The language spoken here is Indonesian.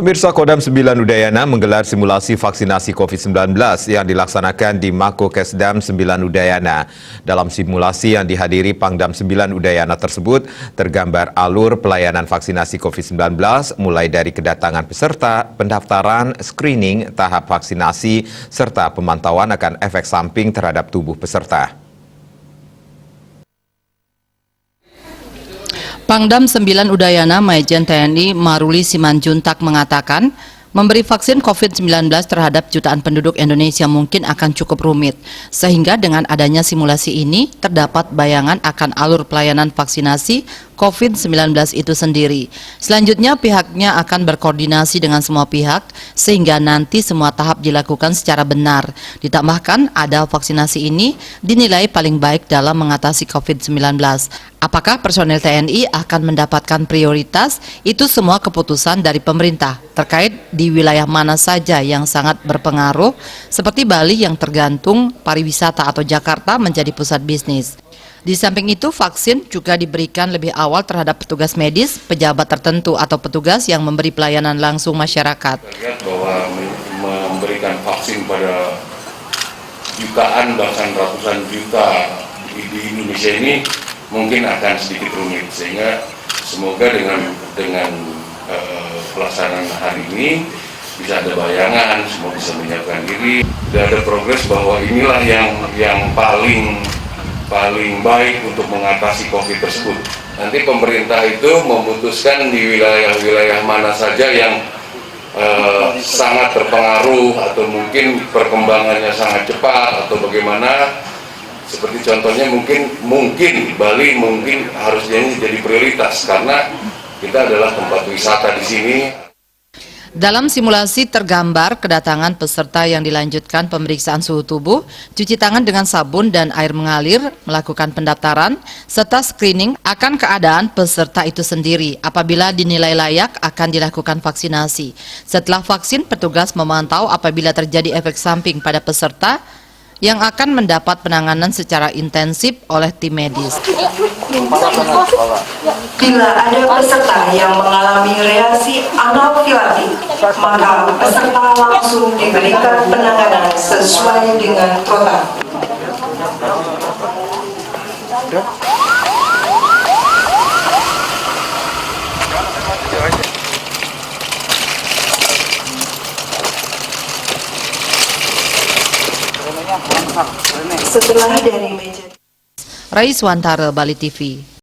Pemirsa, Kodam 9 Udayana menggelar simulasi vaksinasi COVID-19 yang dilaksanakan di Mako Kesdam 9 Udayana. Dalam simulasi yang dihadiri Pangdam 9 Udayana tersebut, tergambar alur pelayanan vaksinasi COVID-19 mulai dari kedatangan peserta, pendaftaran, screening, tahap vaksinasi, serta pemantauan akan efek samping terhadap tubuh peserta. Pangdam 9 Udayana Majen TNI Maruli Simanjuntak mengatakan, memberi vaksin COVID-19 terhadap jutaan penduduk Indonesia mungkin akan cukup rumit, sehingga dengan adanya simulasi ini terdapat bayangan akan alur pelayanan vaksinasi COVID-19 itu sendiri. Selanjutnya pihaknya akan berkoordinasi dengan semua pihak sehingga nanti semua tahap dilakukan secara benar. Ditambahkan ada vaksinasi ini dinilai paling baik dalam mengatasi COVID-19. Apakah personel TNI akan mendapatkan prioritas? Itu semua keputusan dari pemerintah terkait di wilayah mana saja yang sangat berpengaruh, seperti Bali yang tergantung pariwisata atau Jakarta menjadi pusat bisnis. Di samping itu, vaksin juga diberikan lebih awal terhadap petugas medis, pejabat tertentu atau petugas yang memberi pelayanan langsung masyarakat. Kita lihat bahwa memberikan vaksin pada jutaan bahkan ratusan juta di Indonesia ini mungkin akan sedikit rumit, sehingga semoga dengan pelaksanaan hari ini bisa ada bayangan, semua bisa menyiapkan diri. Sudah ada progres bahwa inilah yang paling baik untuk mengatasi COVID tersebut. Nanti pemerintah itu memutuskan di wilayah-wilayah mana saja yang sangat terpengaruh atau mungkin perkembangannya sangat cepat atau bagaimana. Seperti contohnya mungkin Bali mungkin harusnya jadi prioritas karena kita adalah tempat wisata di sini. Dalam simulasi tergambar kedatangan peserta yang dilanjutkan pemeriksaan suhu tubuh, cuci tangan dengan sabun dan air mengalir, melakukan pendaftaran, serta screening akan keadaan peserta itu sendiri. Apabila dinilai layak akan dilakukan vaksinasi. Setelah vaksin, petugas memantau apabila terjadi efek samping pada peserta yang akan mendapat penanganan secara intensif oleh tim medis. Bila ada peserta yang mengalami reaksi anafilaktik, maka peserta langsung diberikan penanganan sesuai dengan protokol. Setelah dari meja Raiswantara, Bali TV.